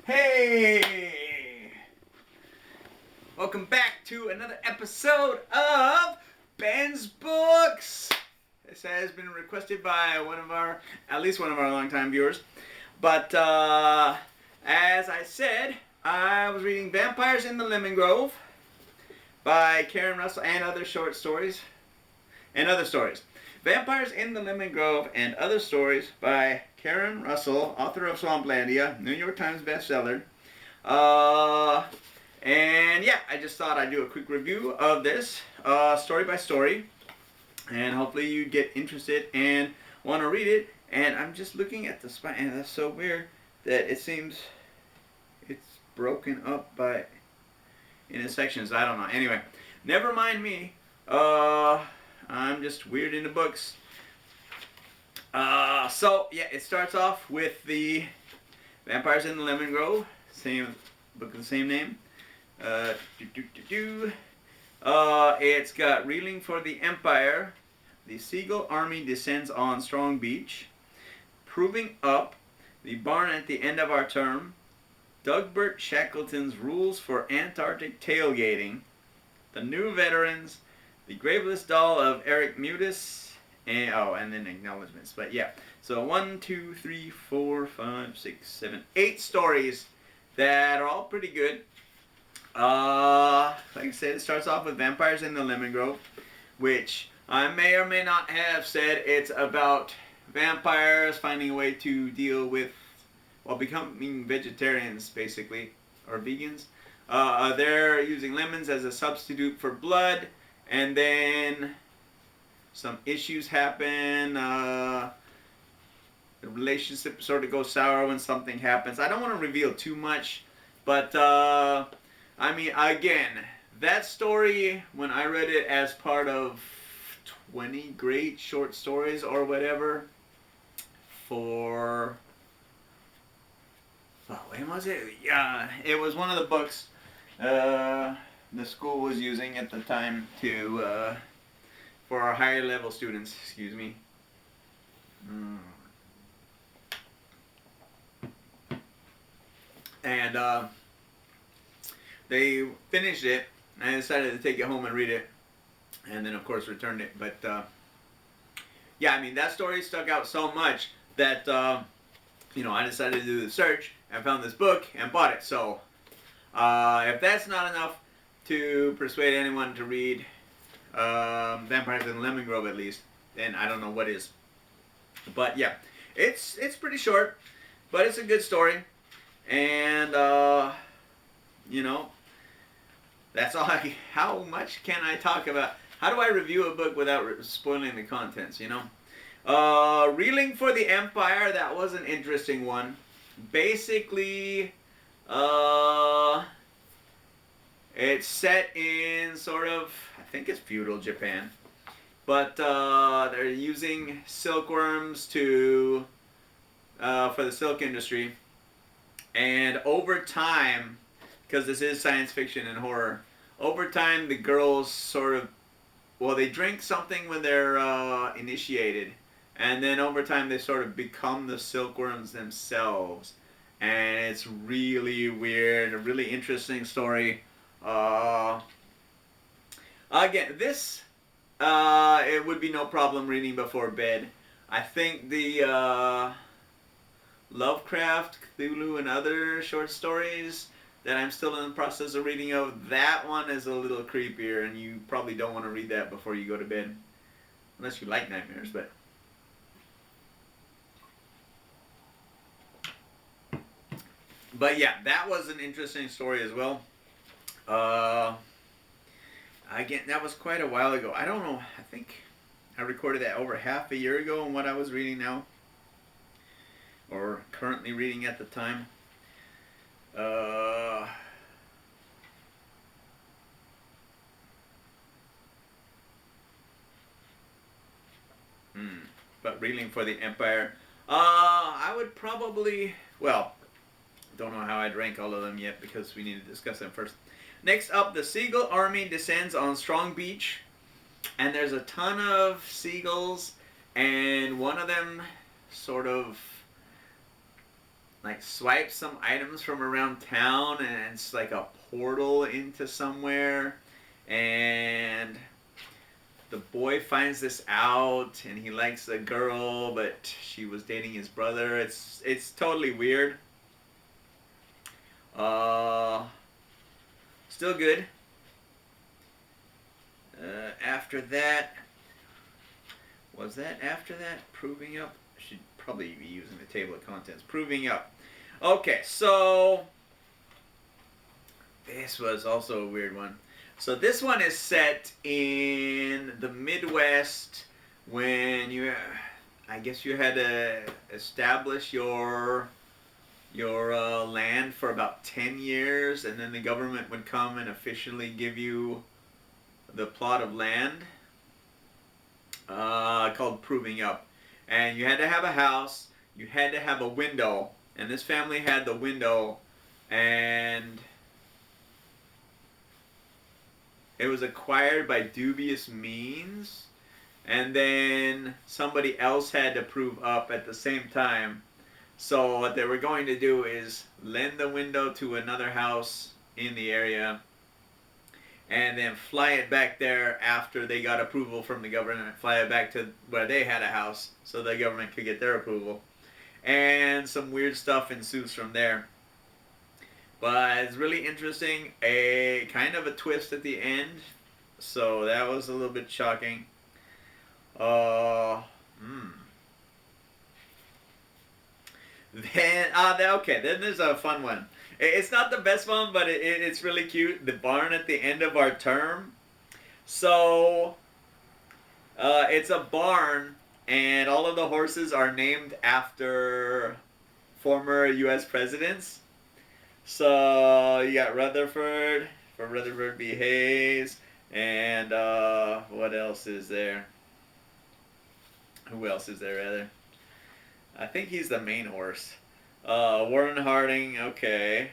Hey! Welcome back to another episode of Ben's Books. This has been requested by at least one of our longtime viewers. But as I said, I was reading Vampires in the Lemon Grove by Karen Russell and other short stories. Vampires in the Lemon Grove and Other Stories by Karen Russell, author of Swamplandia, New York Times bestseller. And yeah, I just thought I'd do a quick review of this, story by story, and hopefully you get interested and want to read it. And I'm just looking at the spine, and that's so weird that it seems it's broken up into sections. I don't know. Anyway, never mind me. I'm just weird into books. So yeah, it starts off with the Vampires in the Lemon Grove, same book of the same name. It's got Reeling for the Empire, the Seagull Army descends on Strong Beach, Proving Up, the Barn at the End of Our Term, Dugbert Shackleton's Rules for Antarctic Tailgating, The New Veterans, The Graveless Doll of Eric Mutis, and then acknowledgments. But yeah, so 1, 2, 3, 4, 5, 6, 7, 8 stories that are all pretty good. Like I said, it starts off with Vampires in the Lemon Grove, which I may or may not have said it's about vampires finding a way to deal with, becoming vegetarians, basically, or vegans. They're using lemons as a substitute for blood, and then some issues happen. The relationship sort of goes sour when something happens. I don't want to reveal too much, but I mean, again, that story, when I read it as part of 20 great short stories or whatever, when was it? Yeah, it was one of the books the school was using at the time for our higher level students, excuse me. And they finished it, and I decided to take it home and read it, and then of course returned it. But yeah, I mean, that story stuck out so much that I decided to do the search and found this book and bought it. So if that's not enough to persuade anyone to read Vampires in the Lemon Grove at least, then I don't know what is. But yeah, it's pretty short, but it's a good story, and that's all. How much can I talk about? How do I review a book without spoiling the contents? Reeling for the Empire. That was an interesting one. Basically, it's set in sort of, I think it's feudal Japan, but they're using silkworms for the silk industry, and over time, because this is science fiction and horror, over time the girls they drink something when they're initiated, and then over time they sort of become the silkworms themselves, and it's really weird, a really interesting story. Again, this it would be no problem reading before bed. I think the Lovecraft, Cthulhu, and other short stories that I'm still in the process of reading of, that one is a little creepier, and you probably don't want to read that before you go to bed. Unless you like nightmares, But yeah, that was an interesting story as well. Again, that was quite a while ago. I don't know, I think I recorded that over half a year ago on what I was reading now, or currently reading at the time. But Reeling for the Empire, I would probably, don't know how I'd rank all of them yet because we need to discuss them first. Next up, the Seagull Army descends on Strong Beach, and there's a ton of seagulls, and one of them sort of like swipes some items from around town, and it's like a portal into somewhere, and the boy finds this out, and he likes the girl, but she was dating his brother. It's totally weird. Uh, Still good. After that, was that after that? Proving Up? I should probably be using the table of contents. Proving Up. Okay, so this was also a weird one. So this one is set in the Midwest when I guess you had to establish your land for about 10 years, and then the government would come and officially give you the plot of land, called Proving Up. And you had to have a house, you had to have a window, and this family had the window, and it was acquired by dubious means, and then somebody else had to prove up at the same time. So what they were going to do is lend the window to another house in the area, and then fly it back there after they got approval from the government, fly it back to where they had a house so the government could get their approval. And some weird stuff ensues from there. But it's really interesting, a kind of a twist at the end, so that was a little bit shocking. Uh, hmm. Then there's a fun one. It's not the best one, but it's really cute. The barn at the end of our term. So, it's a barn, and all of the horses are named after former U.S. presidents. So, you got Rutherford, for Rutherford B. Hayes, and what else is there? Who else is there, rather? I think he's the main horse. Warren Harding, okay.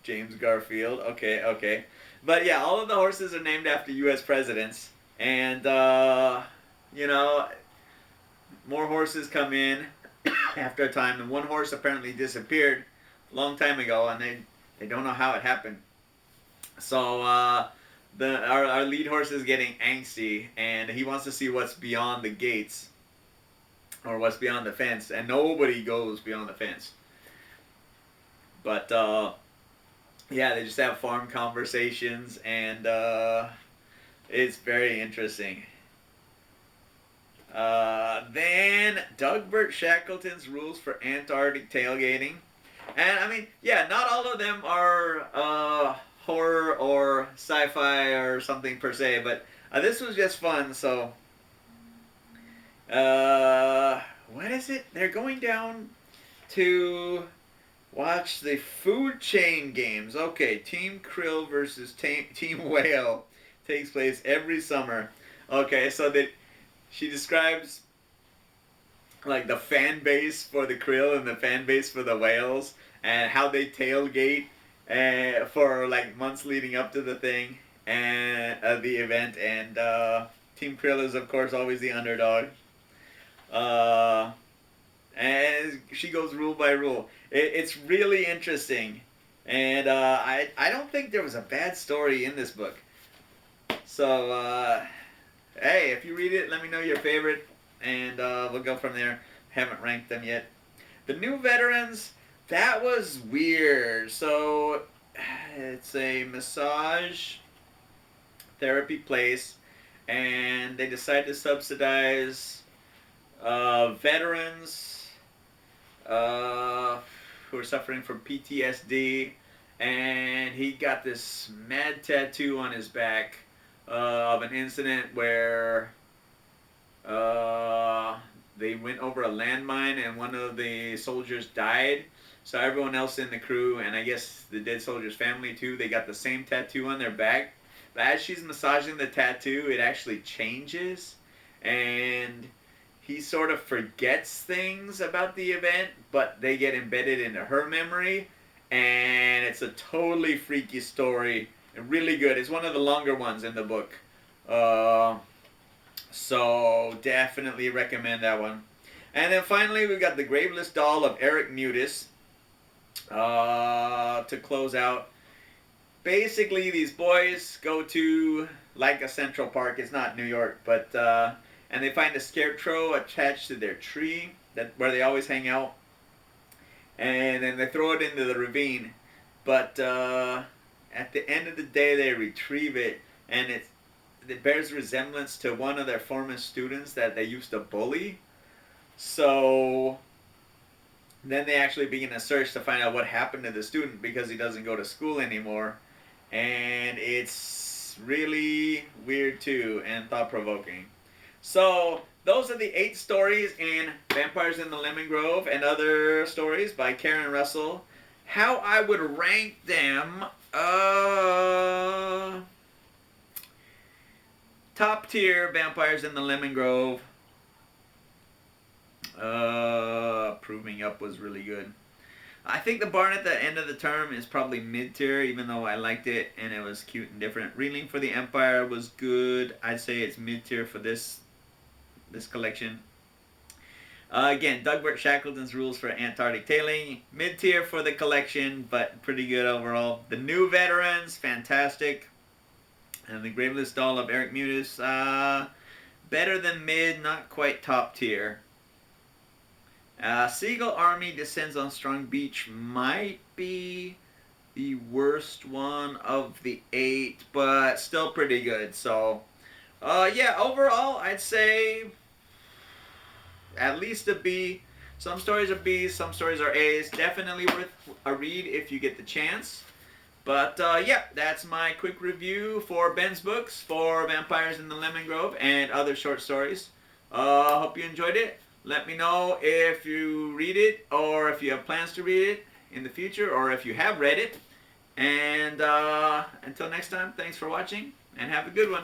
James Garfield, okay. But yeah, all of the horses are named after U.S. presidents. And, more horses come in after a time. And one horse apparently disappeared a long time ago, and they don't know how it happened. So, our lead horse is getting angsty, and he wants to see what's beyond the gates, or what's beyond the fence, and nobody goes beyond the fence. But yeah, they just have farm conversations, and it's very interesting. Then Dugbert Shackleton's Rules for Antarctic Tailgating, and I mean, yeah, not all of them are horror or sci-fi or something per se, but this was just fun. So, what is it? They're going down to watch the food chain games. Okay, Team Krill versus Team Whale takes place every summer. Okay, so she describes like the fan base for the krill and the fan base for the whales, and how they tailgate for like months leading up to the thing and the event. And Team Krill is of course always the underdog. And she goes rule by rule. It's really interesting, and I don't think there was a bad story in this book. So hey, if you read it, let me know your favorite, and we'll go from there. Haven't ranked them yet. The New Veterans, that was weird. So it's a massage therapy place, and they decide to subsidize veterans who are suffering from PTSD, and he got this mad tattoo on his back of an incident where they went over a landmine and one of the soldiers died. So everyone else in the crew, and I guess the dead soldier's family too, they got the same tattoo on their back. But as she's massaging the tattoo, it actually changes, and he sort of forgets things about the event, but they get embedded into her memory, and it's a totally freaky story. Really good. It's one of the longer ones in the book. So definitely recommend that one. And then finally, we've got the Graveless Doll of Eric Mutis to close out. Basically, these boys go to like a Central Park. It's not New York, but and they find a scarecrow attached to their tree that where they always hang out, and then they throw it into the ravine. But at the end of the day, they retrieve it, and it bears resemblance to one of their former students that they used to bully. So then they actually begin a search to find out what happened to the student because he doesn't go to school anymore. And it's really weird too and thought provoking. So those are the 8 stories in Vampires in the Lemon Grove and Other Stories by Karen Russell. How I would rank them, top tier Vampires in the Lemon Grove. Proving Up was really good. I think the barn at the end of the term is probably mid-tier, even though I liked it and it was cute and different. Reeling for the Empire was good. I'd say it's mid-tier for this collection. Again, Dogbert Shackleton's Rules for Antarctic Tailing, mid-tier for the collection, but pretty good overall. The New Veterans, fantastic. And the Graveless Doll of Eric Mutis, better than mid, not quite top tier. Seagull Army Descends on Strong Beach might be the worst one of the 8, but still pretty good. So, yeah, overall, I'd say at least a B. Some stories are B's, some stories are A's. Definitely worth a read if you get the chance. But, yeah, that's my quick review for Ben's books for Vampires in the Lemon Grove and Other Short Stories. Hope you enjoyed it. Let me know if you read it or if you have plans to read it in the future or if you have read it. And until next time, thanks for watching and have a good one.